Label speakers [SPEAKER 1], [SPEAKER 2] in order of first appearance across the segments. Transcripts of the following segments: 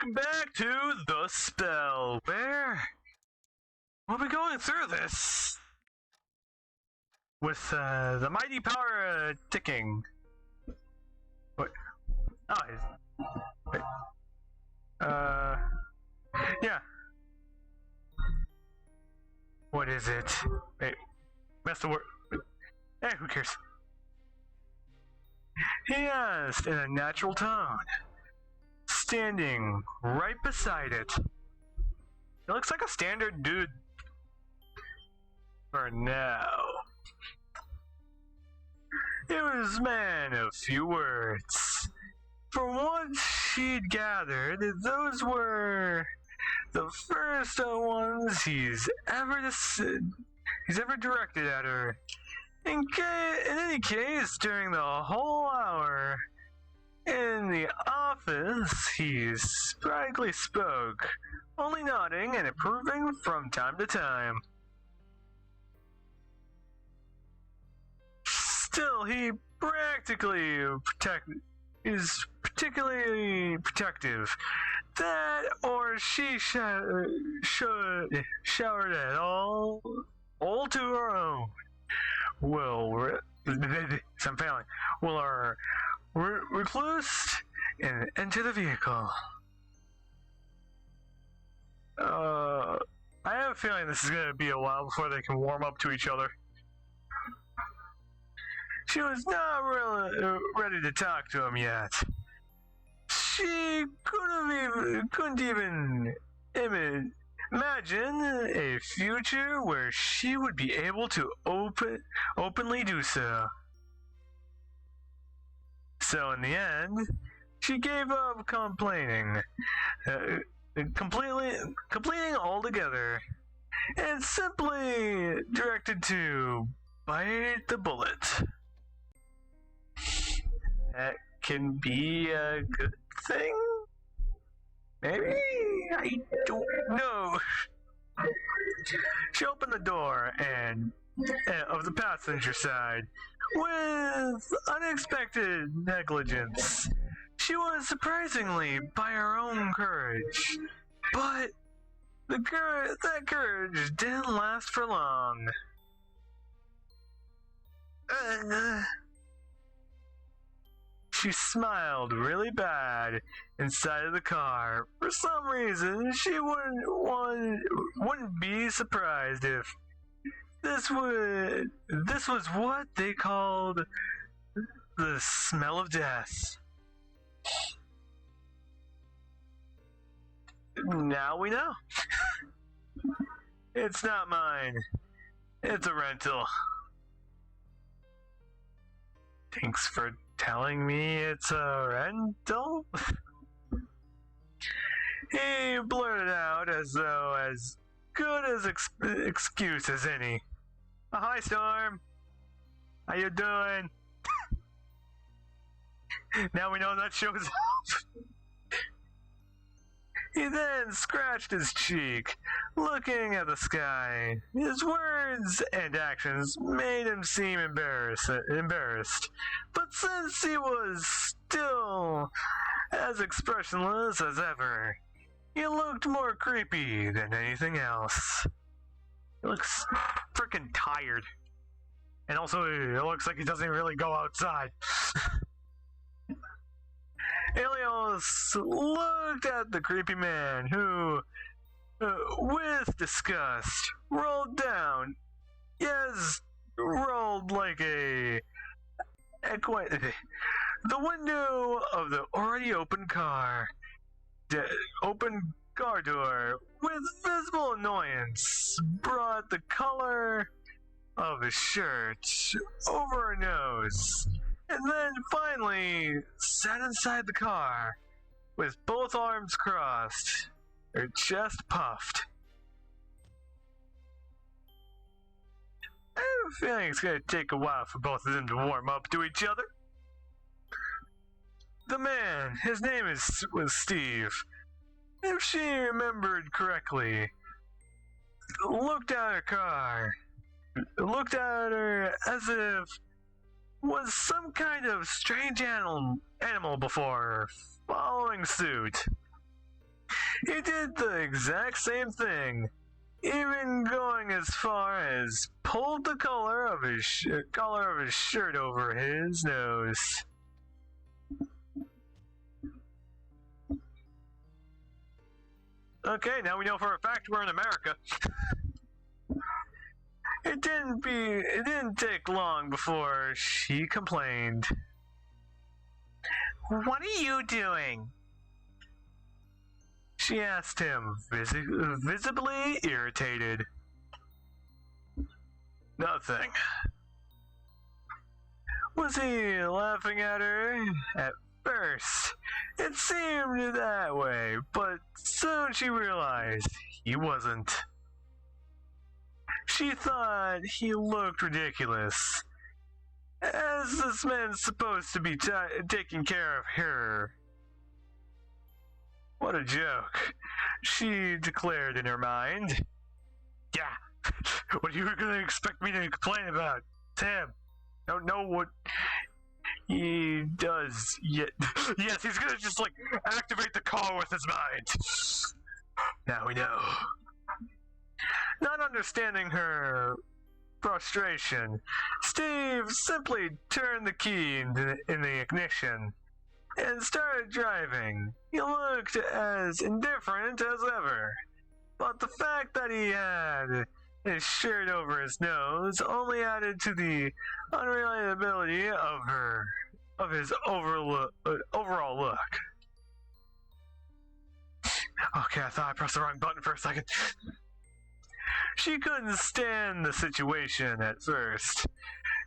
[SPEAKER 1] welcome back to The Spell, where we'll be going through this with the mighty power ticking. Wait. Oh, wait. Yeah. What is it? Wait, that's the word. Hey, who cares? He asked in a natural tone, standing right beside it. He looks like a standard dude for now. He was a man of few words. From what she'd gathered, those were the first ones he's ever directed at her. In any case, during the whole hour in the office, he sporadically spoke, only nodding and approving from time to time. Still, he is particularly protective. That or she showered it all to her own. I'm failing. Will our recluse and enter the vehicle? I have a feeling this is going to be a while before they can warm up to each other. She was not really ready to talk to him yet. She couldn't even imagine a future where she would be able to openly do so. So in the end, she gave up complaining, completing altogether, and simply directed to bite the bullet. That can be a good thing? Maybe? I don't know. She opened the door of the passenger side with unexpected negligence. She was surprisingly by her own courage, but that courage didn't last for long. She smiled really bad inside of the car. For some reason, she wouldn't be surprised if this was what they called the smell of death. Now we know. It's not mine. It's a rental. Thanks for telling me it's a rental? He blurted out as though as good as excuse as any. Oh, hi, Storm. How you doing? Now we know that shows up. He then scratched his cheek, looking at the sky. His words and actions made him seem embarrassed. But since he was still as expressionless as ever, he looked more creepy than anything else. He looks freaking tired. And also, it looks like he doesn't really go outside. Helios looked at the creepy man who, with disgust, rolled like the window of the already open car door with visible annoyance brought the collar of his shirt over her nose, and then finally sat inside the car with both arms crossed, her chest puffed. I have a feeling it's going to take a while for both of them to warm up to each other. The man, his name was Steve, if she remembered correctly, looked at her as if was some kind of strange animal before her, following suit. He did the exact same thing, even going as far as pulled the collar of his shirt over his nose. Okay, now we know for a fact we're in America. It didn't take long before she complained.
[SPEAKER 2] What are you doing?
[SPEAKER 1] She asked him, visibly irritated. Nothing. Was he laughing at her? At first, it seemed that way, but soon she realized he wasn't. She thought he looked ridiculous, as this man's supposed to be taking care of her. What a joke, she declared in her mind. Yeah, what are you gonna expect me to complain about? Sam, don't know what he does yet. Yes, he's gonna just like activate the car with his mind. Now we know. Not understanding her frustration, Steve simply turned the key in the ignition and started driving. He looked as indifferent as ever, but the fact that he had his shirt over his nose only added to the unreliability of his overall look. Okay, I thought I pressed the wrong button for a second. She couldn't stand the situation at first.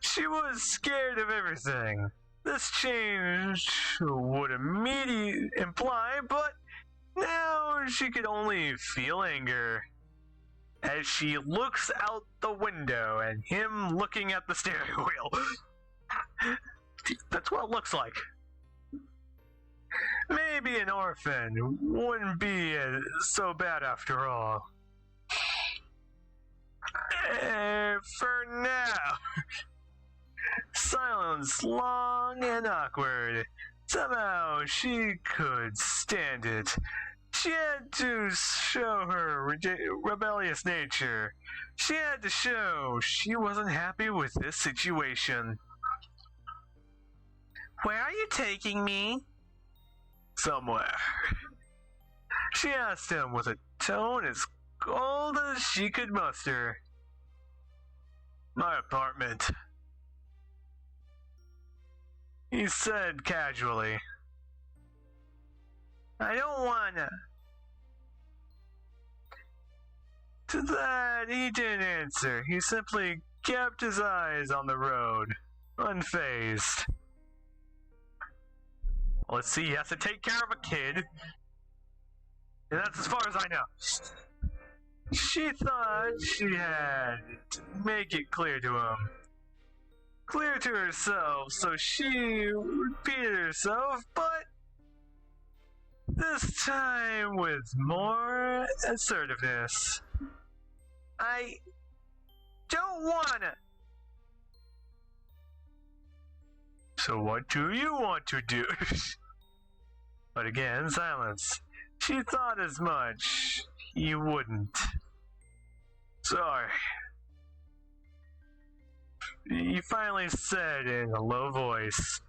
[SPEAKER 1] She was scared of everything this change would immediately imply, but now she could only feel anger as she looks out the window and him looking at the steering wheel. That's what it looks like. Maybe an orphan wouldn't be so bad after all. For now. Silence long and awkward. Somehow she could stand it. She had to show her rebellious nature. She had to show she wasn't happy with this situation.
[SPEAKER 2] Where are you taking me?
[SPEAKER 1] Somewhere. She asked him with a tone as cold as she could muster. My apartment, he said casually.
[SPEAKER 2] I don't wanna.
[SPEAKER 1] To that, he didn't answer. He simply kept his eyes on the road, unfazed. Let's see, he has to take care of a kid. And that's as far as I know. She thought she had to make it clear to him. Clear to herself, so she repeated herself, but this time with more assertiveness.
[SPEAKER 2] I don't wanna.
[SPEAKER 1] So what do you want to do? But again, silence. She thought as much. He wouldn't. Sorry. He finally said in a low voice,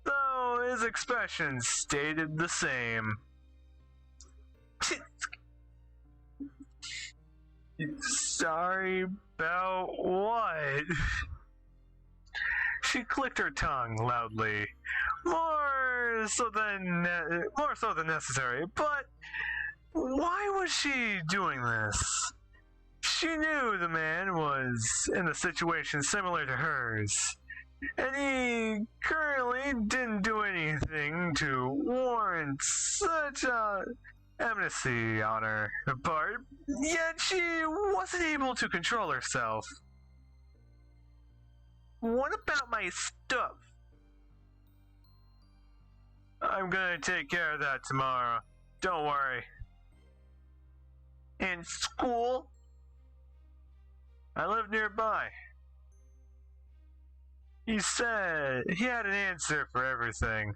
[SPEAKER 1] though his expression stayed the same. Sorry about what? She clicked her tongue loudly, more so than necessary. But why was she doing this? She knew the man was in a situation similar to hers, and he currently didn't do anything to warrant such a amnesty on her part, yet she wasn't able to control herself.
[SPEAKER 2] What about my stuff?
[SPEAKER 1] I'm gonna take care of that tomorrow. Don't worry.
[SPEAKER 2] And school?
[SPEAKER 1] I live nearby. He said he had an answer for everything.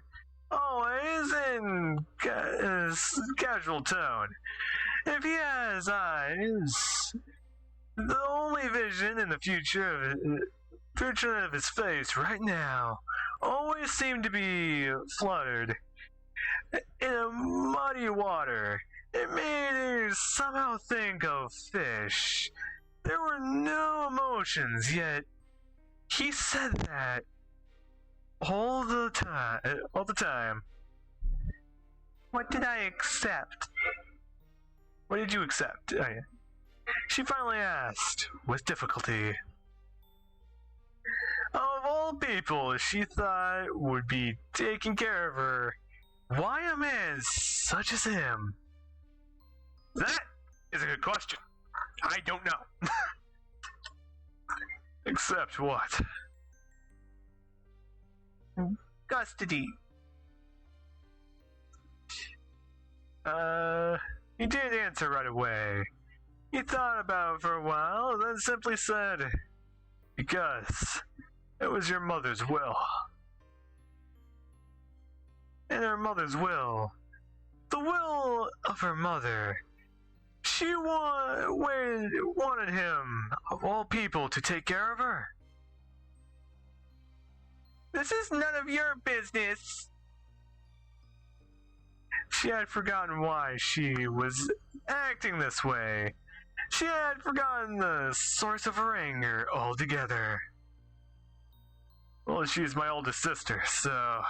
[SPEAKER 1] always in casual tone. If he has eyes, the only vision in the future of his face right now always seemed to be fluttered in a muddy water. It made her somehow think of fish. There were no emotions, yet he said that all the time.
[SPEAKER 2] What did I accept?
[SPEAKER 1] What did you accept? Oh, yeah. She finally asked, with difficulty. Of all people she thought would be taking care of her, why a man such as him? That is a good question. I don't know. Except what?
[SPEAKER 2] Custody.
[SPEAKER 1] He didn't answer right away. He thought about it for a while, then simply said, because it was your mother's will. And her mother's will, the will of her mother, she wanted him, of all people, to take care of her.
[SPEAKER 2] This is none of your business.
[SPEAKER 1] She had forgotten why she was acting this way. She had forgotten the source of her anger altogether. Well, she's my oldest sister, so...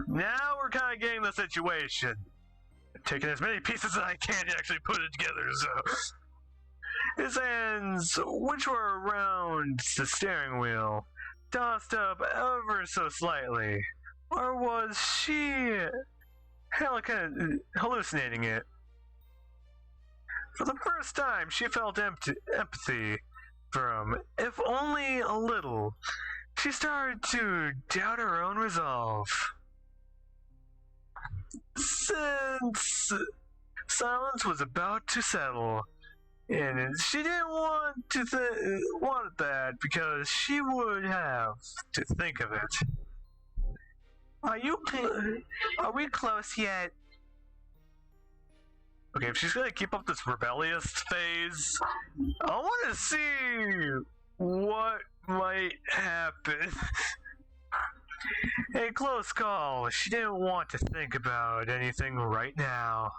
[SPEAKER 1] Now we're kind of getting the situation. I'm taking as many pieces as I can to actually put it together, so... His hands, which were around the steering wheel, tossed up ever so slightly. Or was she hallucinating it? For the first time, she felt empathy for him, if only a little. She started to doubt her own resolve. Since silence was about to settle, and she didn't want that because she would have to think of it.
[SPEAKER 2] Are we close yet?
[SPEAKER 1] Okay, if she's gonna keep up this rebellious phase, I want to see what might happen. A close call. She didn't want to think about anything right now.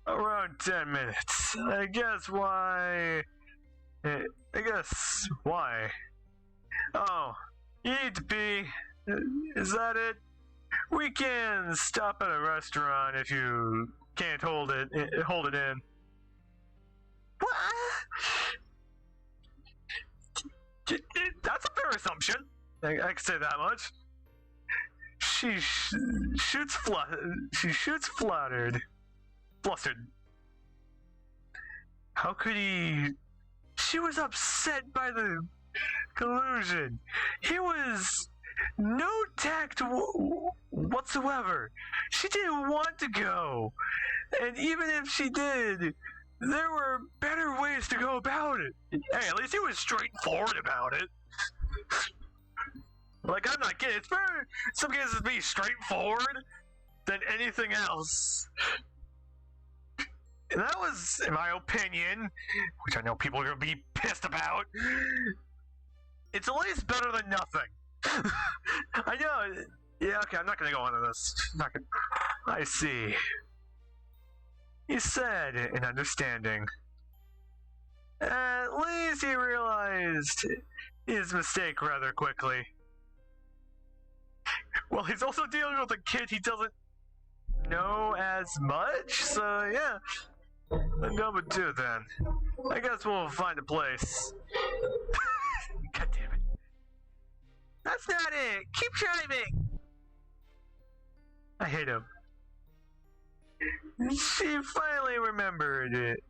[SPEAKER 1] Around 10 minutes. I guess why. Oh, you need to pee. Is that it? We can stop at a restaurant if you can't hold it in.
[SPEAKER 2] What?
[SPEAKER 1] That's a fair assumption. I can say that much. She shoots flustered. How could he? She was upset by the collusion. He was no tact whatsoever. She didn't want to go. And even if she did, there were better ways to go about it. Hey, at least he was straightforward about it. Like, I'm not kidding. It's better in some cases to be straightforward than anything else. And that was, in my opinion, which I know people are going to be pissed about, it's at least better than nothing. I know. Yeah, okay, I'm not going to go into this. I see. He said in understanding. At least he realized his mistake rather quickly. Well, he's also dealing with a kid he doesn't know as much, so yeah. I'm going with 2 then. I guess we'll find a place. God damn it.
[SPEAKER 2] That's not it. Keep driving.
[SPEAKER 1] I hate him. She finally remembered it.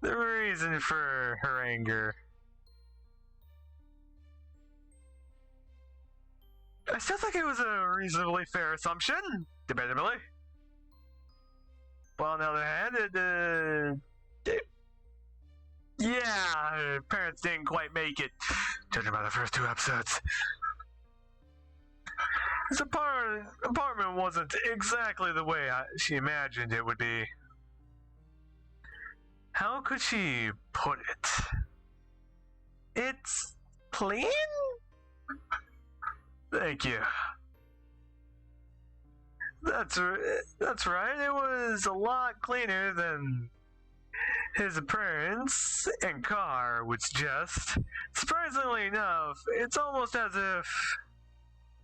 [SPEAKER 1] The reason for her anger. I still think it was a reasonably fair assumption, debatably. Well, on the other hand, yeah, parents didn't quite make it, judging by the first 2 episodes. His apartment wasn't exactly the way she imagined it would be. How could she put it? It's clean? Thank you. That's right. It was a lot cleaner than his appearance and car would suggest. Surprisingly enough, it's almost as if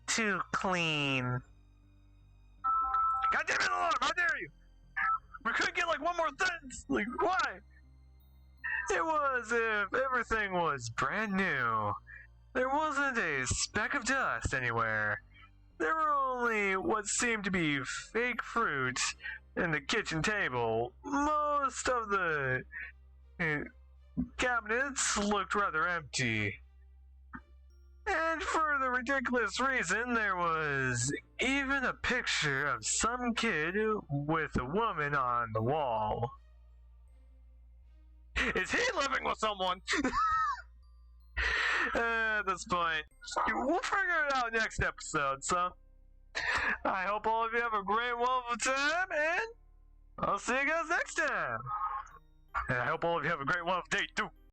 [SPEAKER 1] too clean. God damn it, alarm! How dare you! We couldn't get like one more sentence. Like why? It was if everything was brand new. There wasn't a speck of dust anywhere. There were only what seemed to be fake fruit in the kitchen table. Most of the cabinets looked rather empty. And for the ridiculous reason, there was even a picture of some kid with a woman on the wall. Is he living with someone? At this point, we'll figure it out next episode, so I hope all of you have a great, wonderful time, and I'll see you guys next time. And I hope all of you have a great, wonderful day, too.